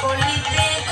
কলিতে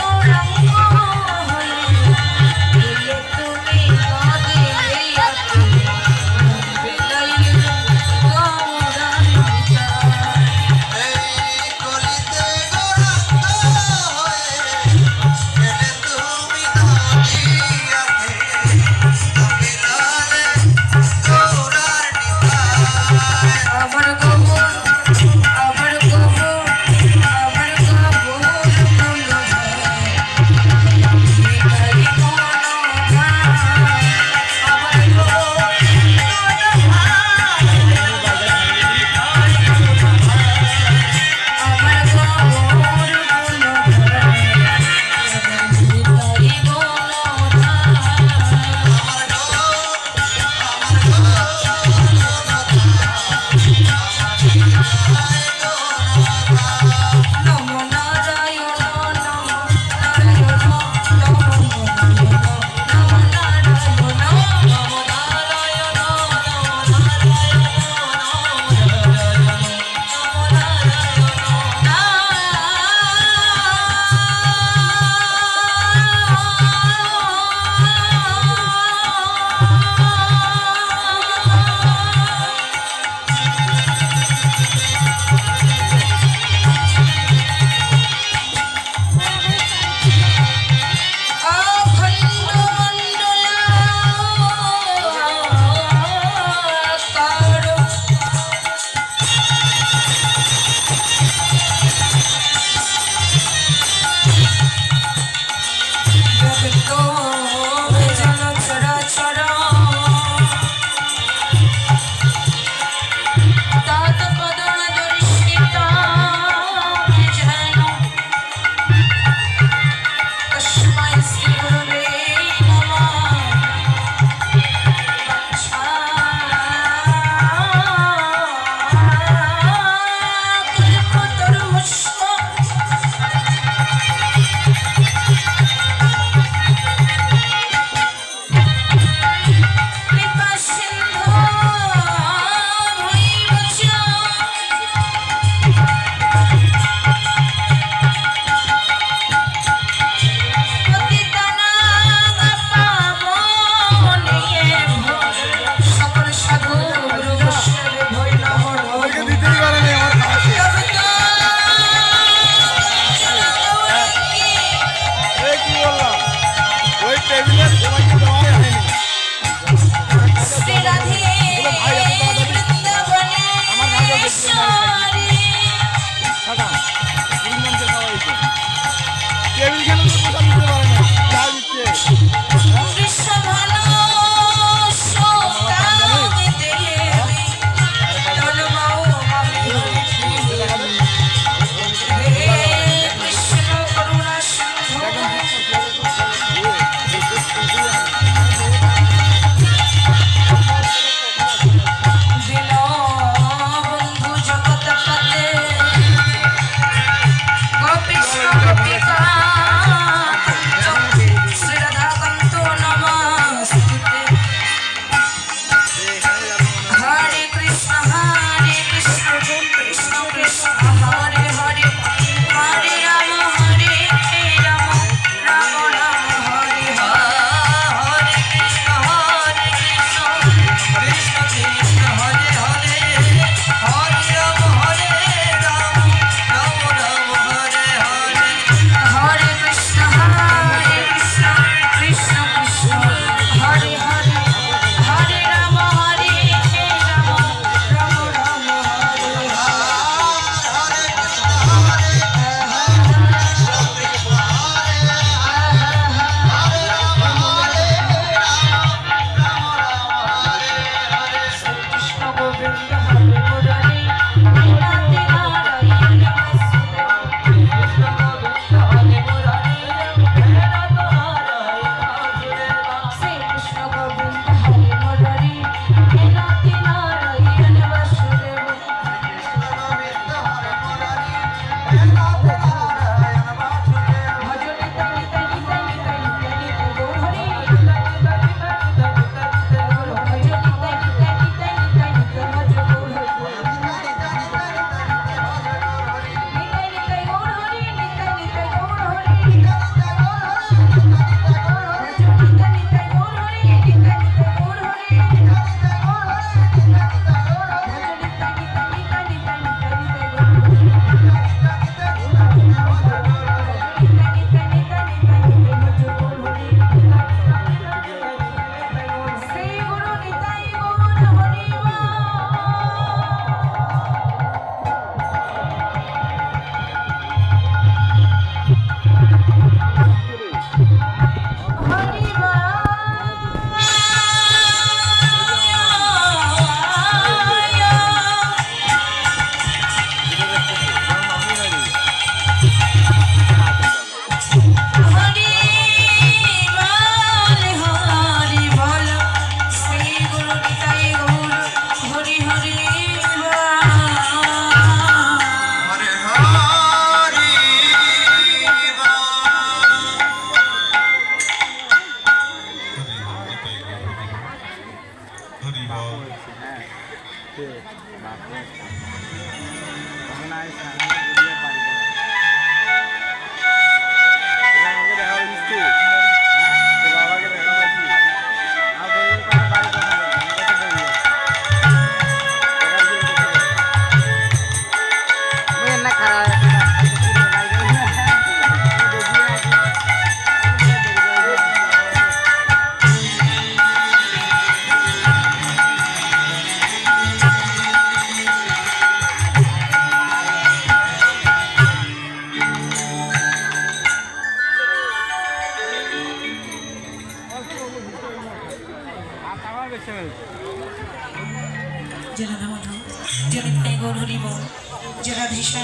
যে রাধেশা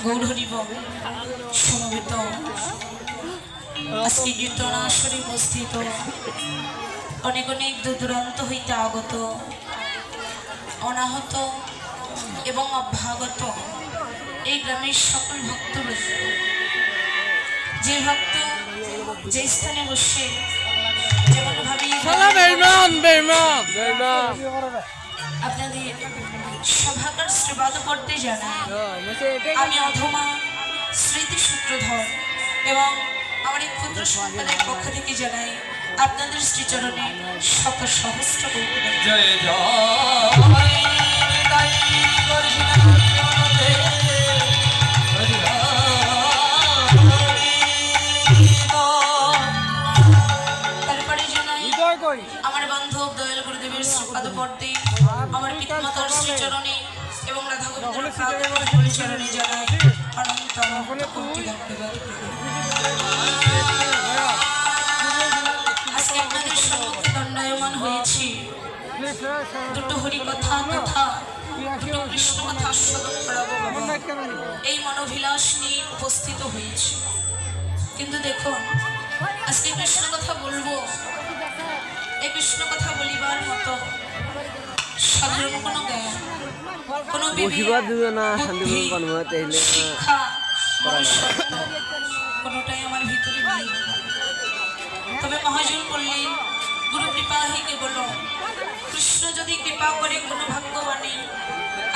গৌরহরিব সমবেত আজকে কীর্তন আসরে উপস্থিত অনেক অনেক দূরান্ত হইতে আগত অনাহত এবং অভ্যাগত এই গ্রামের সকল ভক্তবৃন্দ, যে ভক্ত যে স্থানে বসে যেমন ভাবে আপনাদের সভাকার শ্রীবাদ করতে জানাই। আমি অধমা স্মৃতি সূত্রধর এবং আমার এই ক্ষুদ্র সন্তানের পক্ষ থেকে জানাই আপনাদের শ্রীচরণে শত সহস্র জয় তারপরে জানাই আমার বান্ধব দয়াল গুরুদেবের শ্রীপাদ পড়তে আমার পিতামাতার শ্রীচরণে এবং রাধা গোবিন্দের চরণে জানাই অনন্ত কোটি ধন্যবাদ। আজকে আপনাদের সম্মুখে দণ্ডায়মান হয়েছি দুটো হরি কথা তথা দুটো কৃষ্ণ কথা আস্বাদন করাবো এই মনোভিলাস নিয়ে উপস্থিত হয়েছি। কিন্তু দেখুন, আজকে কৃষ্ণ কথা বলবো, এই কৃষ্ণ কথা বলিবার মতো সাধারণ কোনো জ্ঞান, কোনো শিক্ষা, কোনোটাই আমার ভিতরে নেই। তবে মহাজন বললেন, গুরু কৃপা হি কেবল, কৃষ্ণ যদি কৃপা করে কোনো ভাগ্যবাণী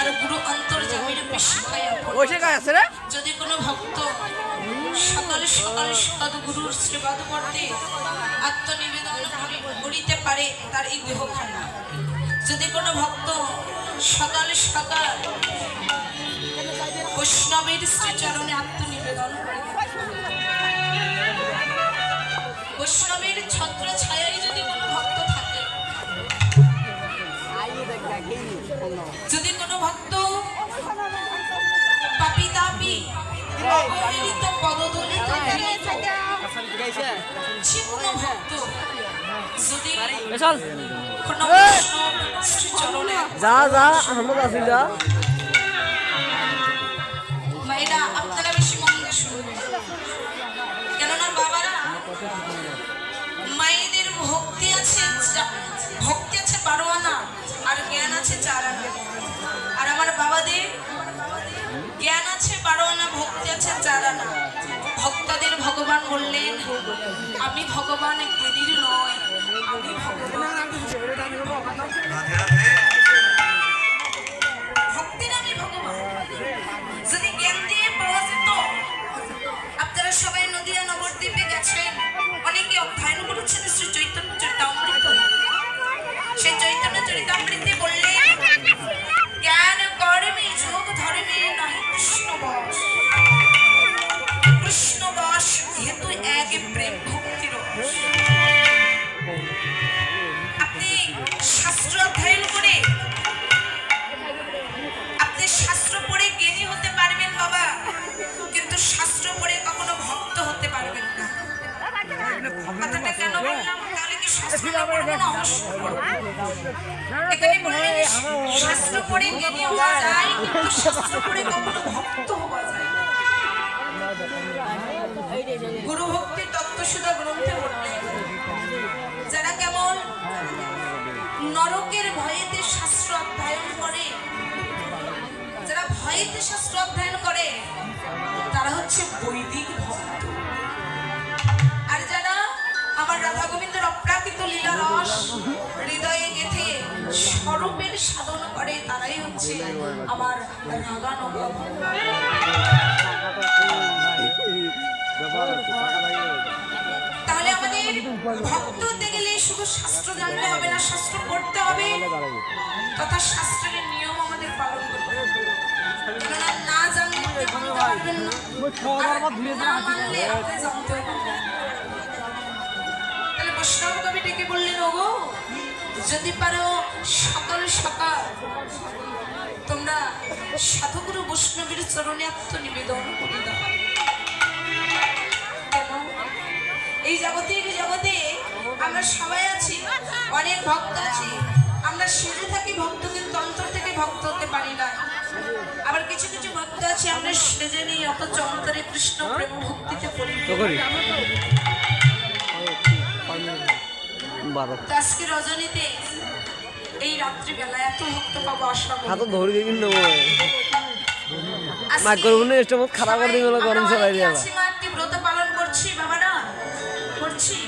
আর গুরু অন্তর্যামী রূপে শিখাইয়া যদি কোনো ভক্ত সকাল সকাল সদ্গুরুর শ্রীবাদ পড়তে আত্মনিবেদন করিতে পারে, তার এই দেহখানা। যদি কোনো ভক্ত সকাল সকাল বৈষ্ণবের শ্রীচরণে আত্মনিবেদন করে, বৈষ্ণবের ছত্র ছায়ায় যদি কোনো ভক্ত থাকে, যদি কোনো ভক্ত পাপি তাপি অবহেলিত পদদলিত যে কোনো ভক্ত যদি কোনো বৈষ্ণব শ্রীচরণে মায়েরা আপনারা বেশি মন দিয়ে শুনবেন, কেননা বাবারা মায়েদের ভক্তি আছে 12 আনা আর জ্ঞান আছে 4 আনা, আর আমার বাবাদের জ্ঞান আছে 12 আনা, ভক্তি আছে 4 আনা। ভক্তদের ভগবান বললেন, আমি ভগবান গেদির নয়, আমি ভগবান ভক্তির, আমি ভগবান। যদি জ্ঞান দিয়ে পাওয়া যেত, আপনারা সবাই নদিয়া নবদ্বীপে গেছেন, অনেকে অধ্যয়ন করেছেন শ্রী চৈতন্য চরিতামৃত। সেই চৈতন্য চরিতামৃতে বললেন, জ্ঞান কর্মে যোগ ধর্মে নাহি কৃষ্ণ বশ, কৃষ্ণ বশ হেতু এক প্রেম ভক্তির। আপনি শাস্ত্র অধ্যয়ন করে, আপনি শাস্ত্র পড়ে জ্ঞানী হতে পারবেন বাবা, কিন্তু শাস্ত্র পড়ে কখনো ভক্ত হতে পারবেন না। কথাটা কেন বললাম? তাহলে কি শাস্ত্র না পড়বো না? অবশ্যই পড়বো। এখানে বললেন শাস্ত্র পড়ে জ্ঞানী হওয়া যায়, কিন্তু শাস্ত্র পড়ে কখনো ভক্ত হওয়া যায় না। গুরু ভক্তি তত্ত্বসুধা গ্রন্থে বললেন, যারা কেবল নরকের ভয়েতে শাস্ত্র অধ্যয়ন করে, যারা ভয়েতে শাস্ত্র অধ্যয়ন করে, তারা হচ্ছে বৈদিক ভক্ত। আর যারা আমার রাধা গোবিন্দের অপ্রাকৃত লীলা রস হৃদয়ে গেঁথে স্বরূপের সাধন করে, তারাই হচ্ছে আমার রাগানগা ভক্ত। তাহলে আমাদের ভক্ত হতে গেলে শুধু শাস্ত্র জানলে হবে না, শাস্ত্র পড়তে হবে, তথা শাস্ত্রের নিয়ম আমাদের পালন করতে হবে। কেননা না জানলে জানতে পারবেন না, না মানলে আপনি জানতে পারবেন না। তাহলে বৈষ্ণব কবি ডেকে বললেন, ওগো যদি পারো সকাল সকাল তোমরা সাধুগুরু বৈষ্ণবের চরণে আত্মনিবেদন করে দাও। এই জগতে আমরা সবাই আছি, অনেক ভক্ত আছি, আমরা সেজে থাকি ভক্ত, কিন্তু অন্তর থেকে ভক্ত হতে পারি না। আবার কিছু কিছু ভক্ত আছে আমরা সেজে নিই অথচ অন্তরে কৃষ্ণ প্রেম ভক্তিতে পরিপূর্ণ। তো আজকে রজনীতে এই রাত্রি বেলায় এত ভক্ত পাবো আশা করি। হাত ধরে দিয়ে কিনবো মা করবো না এসব খারাপ করে দিই গরম চলাই দিয়ে একটি ব্রত পালন করছি বাবা না করছি।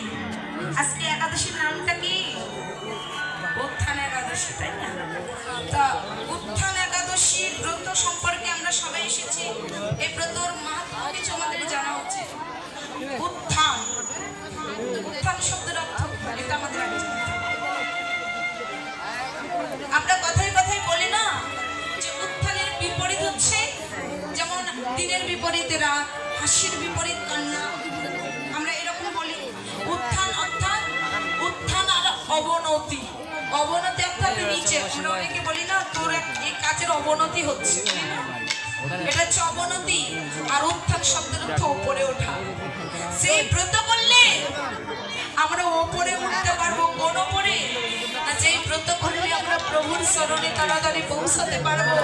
আজকে একাদশীর নামটা কি? উত্থান একাদশী, তাই না? তা উত্থান একাদশীর ব্রত সম্পর্কে আমরা সবাই এসেছি। এই ব্রতর মাহাত্ম্য কিছু আমাদের জানা উচিত। উত্থান, উত্থান শব্দের অর্থ এটা আমাদের আগে জানতে হবে। আমরা কথায় কথায় বলি না যে উত্থানের বিপরীত হচ্ছে, যেমন দিনের বিপরীতে রাত, হাসির বিপরীত কান্না, আমরা এরকম বলি। উত্থান অর্থাৎ উত্থান আর অবনতি। অবনতি অর্থাৎ নিচে। আমরা অনেকে বলি না তোর এই কাজের অবনতি হচ্ছে, এটা হচ্ছে অবনতি। আর উত্থান শব্দের অর্থ উপরে ওঠা। সেই ব্রত করলে আমরা ওপরে উঠতে পারবো। কোন ওপরে? না, যেই ব্রত করলে আমরা প্রভুর চরণে তাড়াতাড়ি পৌঁছাতে পারবো,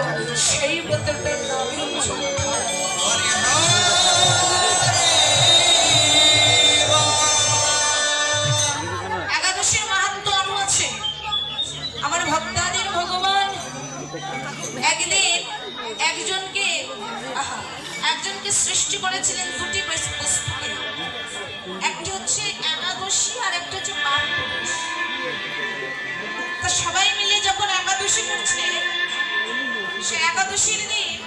সেই ব্রতটার নামই একাদশীর মাহাত্ম্য আরো আছে। আমার ভক্তাদের ভগবান একদিন একজনকে সৃষ্টি করেছিলেন দুটি পুস্তকে। একটি হচ্ছে একাদশী আর একটা হচ্ছে পাপ পুরুষ। তা সবাই মিলে যখন একাদশী করছে, সে একাদশীর দিন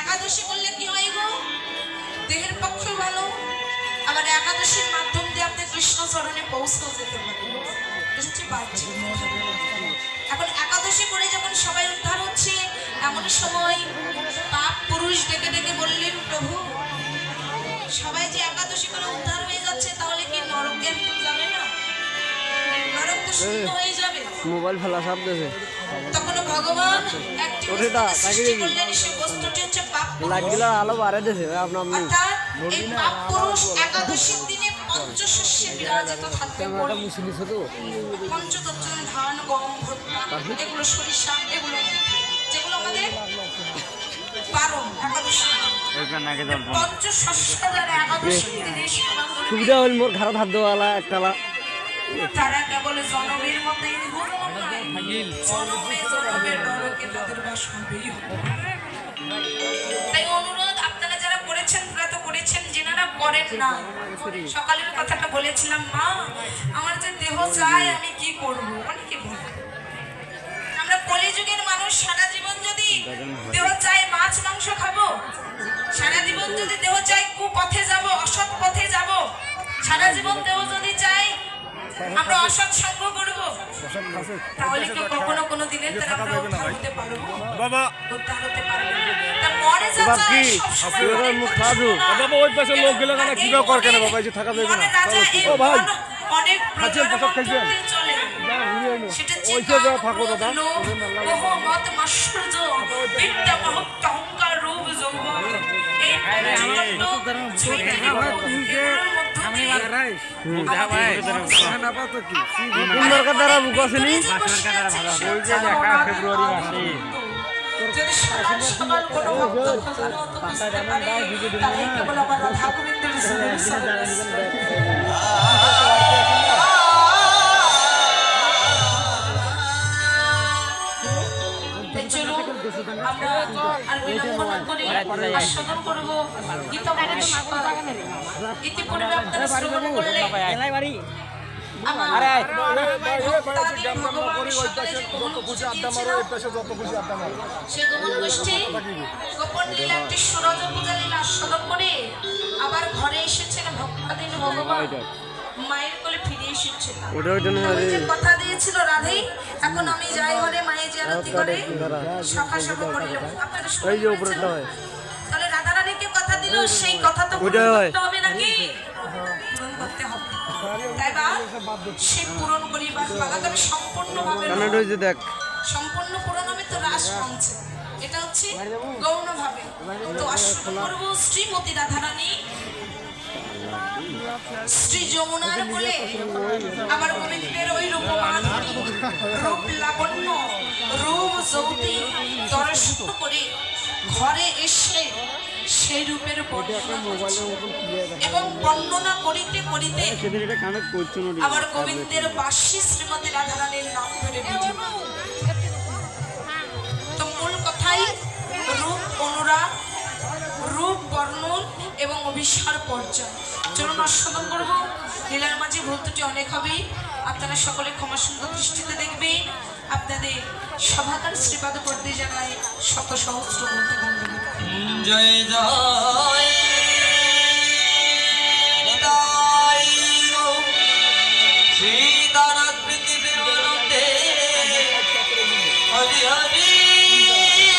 একাদশী করলে কি হয় গো? দেহের পক্ষে ভালো, আবার একাদশীর মাধ্যম দিয়ে আপনি কৃষ্ণ চরণে পৌঁছেও যেতে পারেন। এখন একাদশী করে যখন সবাই উদ্ধার হচ্ছে, এমন সময় পাপ পুরুষ ডেকে ডেকে বললেন, প্রভু সবাই যে একাদশী করে উদ্ধার হয়ে যাচ্ছে, তাহলে কি নরকে যাবে না? নরক তো শূন্য হয়ে যাবে। মোবাইল ফেলা সব দেশে তখন ভগবান একটি সৃষ্টি করলেন, সেই বস্তুটি হচ্ছে পাপ পুরুষ। লাইটগুলো আলো বাড়ে দেশে আপনি অর্থাৎ এই পাপ পুরুষ একাদশীর দিনে পঞ্চশস্যে বিরাজিত থাকবে। পঞ্চতত্ত্ব ধান, গম, ভুট্টা, এগুলো সরিষা, এগুলো যেগুলো আমাদের পারণ একাদশী। পঞ্চশস্য দ্বারা একাদশীর দিনে সুবিধা হল মোর ঘাড়ত হাত দেওয়ালা একটালা। তারা কেবল জনমের মতোই তাই অনুরোধ, আপনারা যারা করেছেন তারা তো করেছেন, যেনারা করেন না। সকালের কথাটা বলেছিলাম, মা আমার যে দেহ চাই আমি কি করব? অনেকে বলে আমরা কলিযুগের মানুষ, সারা জীবন যদি দেহ চাই মাছ মাংস খাবো, সারা জীবন যদি দেহ চাই কুপথে যাব, অসৎ পথে যাব, সারা জীবন দেহ যদি চাই আমরা অসৎ সঙ্গ করব, তাহলে কি কখনো কোনো দিনের তারা আমরা উদ্ধার হতে পারবো? বাবা উদ্ধার হতে পারবো না। তা মরে যাচ্ছে সব সময় মুখ খাজু বাবা, ওই পাশে লোক গেলে না কিবা কর কেন বাবা, এই যে থাকা যাবে না। ও ভাই অনেক খাচ্ছেন পাশে খাচ্ছেন চলে সেটা ওইসে যা থাকো দাদা। ওহ মত মাশরুজ বিদ্যা মহত্ব অহংকার রূপ যৌবন, এই দরকার দ্বারা বুক আসেনি ফেব্রুয়ারি মাসে যদি সকাল সকাল কোনো ভক্ত খোঁজানো তো বুঝতে পারে, তাহলে কেবল আমার রাধা গোবিন্দের আমরা আর বিলম্ব না করে আস্বাদন করবো। ইতিপূর্বে আপনারা শ্রবণ করলেন সে গোপন গোষ্ঠী গোপন লীলা একটি সুরজ পূজা লীলা আস্বাদন করে আবার ঘরে এসেছেন ভক্তাধীন ভগবান, মায়ের কোলে ফিরে এসেছেন। কথা দিয়েছিল রাধে, এখন আমি যাই ঘরে মায়ের জিয়ারতি করে সখা সখা করিলাম। আপনারা শুনতে তাহলে রাধা রানীকে কথা দিল, সেই কথা তো পূরণ করতে হবে নাকি? পূরণ করতে হবে। তাই বা সেই পূরণ করিবার পালা তবে সম্পূর্ণভাবে সম্পূর্ণ পূরণ হবে তো রাস মঞ্চে, এটা হচ্ছে গৌণভাবে। তো আশা করব শ্রীমতী রাধারানী শ্রী যমুনার কোলে আমার গোবিন্দের ওই রূপমান রূপ লাবণ্য রূপ জ্যোতি দর্শন করে ঘরে এসে সেই রূপের বর্ণনা করছে। এবং বর্ণনা করিতে করিতে আমার গোবিন্দের বাসী শ্রীমতী রাধারানীর নাম ধরে বিজয়। তো মূল কথাই রূপ অনুরাগ, রূপ বর্ণন এবং অভিসার পর্যায়। চলুন আস্বাদন করবো। লীলার মাঝে ভুল ত্রুটি অনেক হবে, আপনারা সকলে ক্ষমা সুন্দর দৃষ্টিতে দেখবেন। আপনাদের সভাকার শ্রীপাদ করতে জানায় শত সহস্র বলতে জয় জয় নিতাই গো সীতানাথ পৃথিবীর মধ্যে হরি হরি করবো।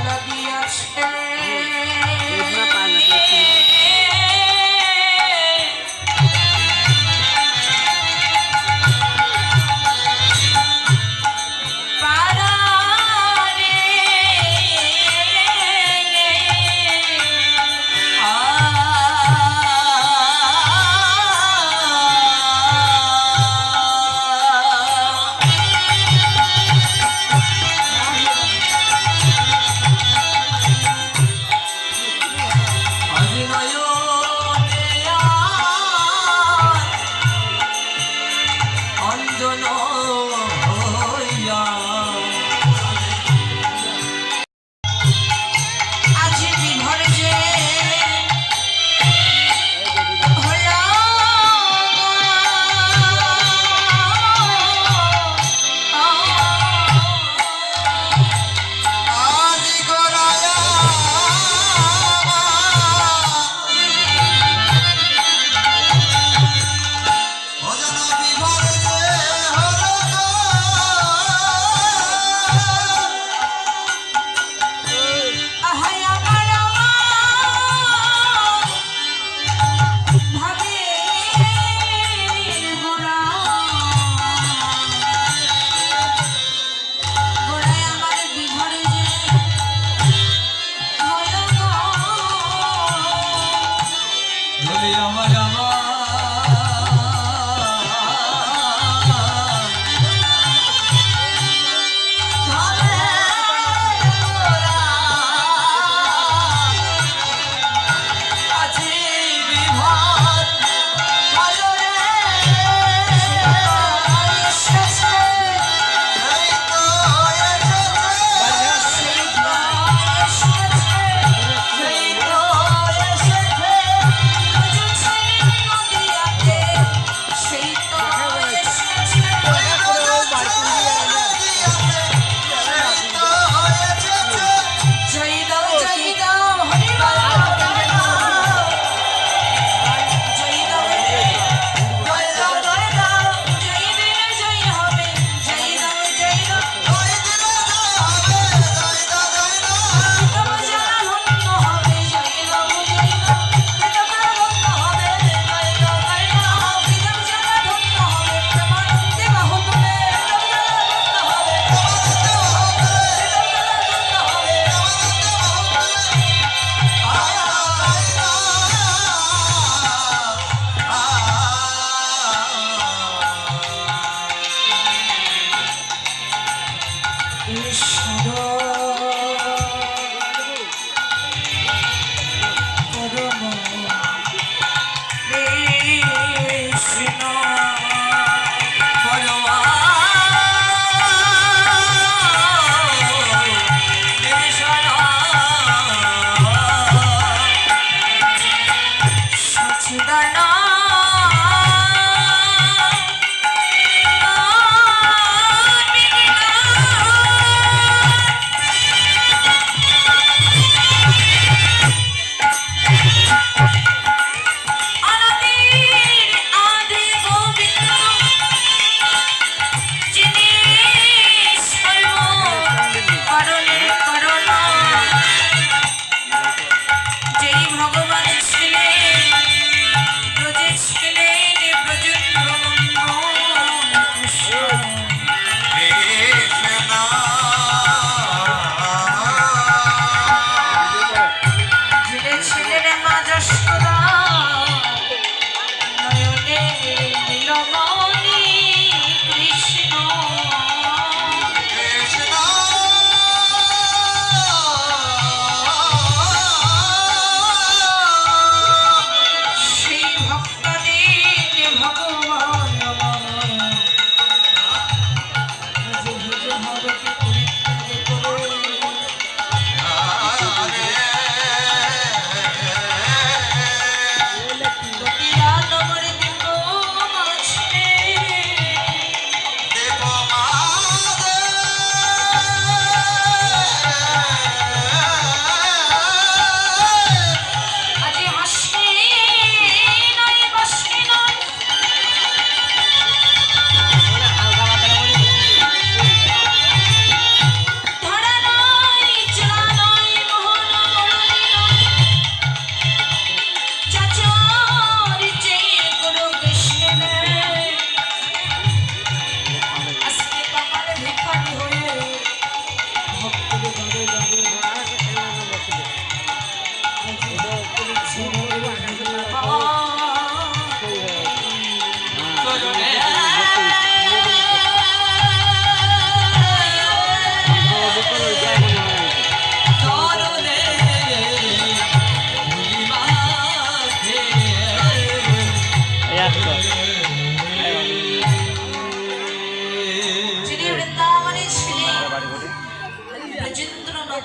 লাগিয়াছে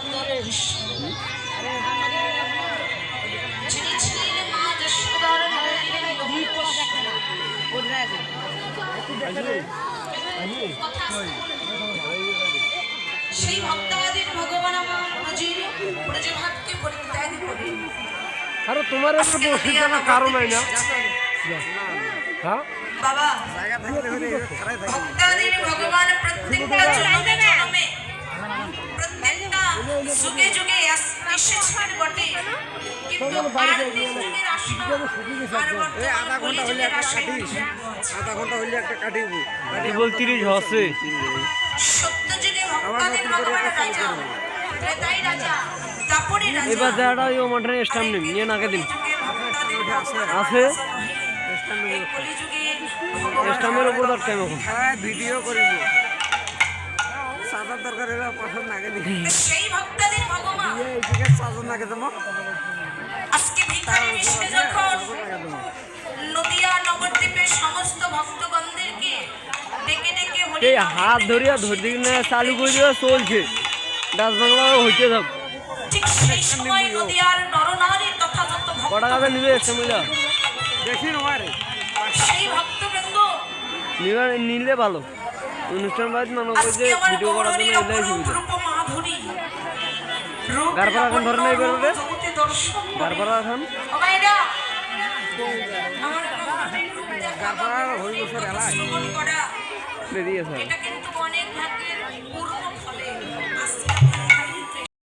নন্দন কৃষ্ণ যিনি ছিলেন মা যশোদার নন্দিনী লোহিত সেই ভক্তাদির ভগবান আমার ব্রজভাগকে পরিত্যাগ করে আরে তোমার একটা বসে না কারণ নাই না হ্যাঁ বাবা ভক্তাদির ভগবান প্রত্যেকটা জন্মে প্রত্যেকটা যুগে যুগে এসেছেন বটে কিন্তু আর যুগের আশা আর বর্তমান কলিযুগের আশা আধা ঘন্টা হইলে একটা কাটিব কেবল 30 হচ্ছে সত্য যুগে ভক্তাদির ভগবান রাজা ত্রেতাই রাজা দাপরে রাজা এবার যারা ওই মাঠে স্টাম নেই নিয়ে নাকে দিন আছে এই কলিযুগে স্টামের উপর দর টাইম এখন হ্যাঁ ভিডিও করিব সাজার দরকার হলে পছন্দ নাগে দিই সেই ভক্তাদির ভগবান এইদিকে সাজার নাগে দেবো আজকে ভিখারি মিশে যখন নদিয়া নবদ্বীপের সমস্ত ভক্তগণদেরকে ডেকে ডেকে হরি এই হাত ধরিয়া ধরতে না চালু করে দেওয়া চলছে ডাচ বাংলা হইতে থাক ঠিক সেই সময় নদিয়ার নরনারী তথা যত ভক্ত কটা কাছে নিবে স্টামিলা দেখি নমারে সেই ভক্তবৃন্দ নিলে ভালো অনুষ্ঠান বাদ মনে করে যে আজকে আমার ভিডিও করার জন্য গৌরীর এলাই সুবিধা অপরূপ মাধুরী গারপাড়া এখন ধরে নাই বেরোলে জগতে দর্শন করে। গারপাড়া এখন ও ভাইরা, আমার গারপাড়া হই বছর এলাই শ্রবণ করা বেরিয়ে আছে এটা কিন্তু অনেক ভাগ্যের পূর্ণ ফলে আজকে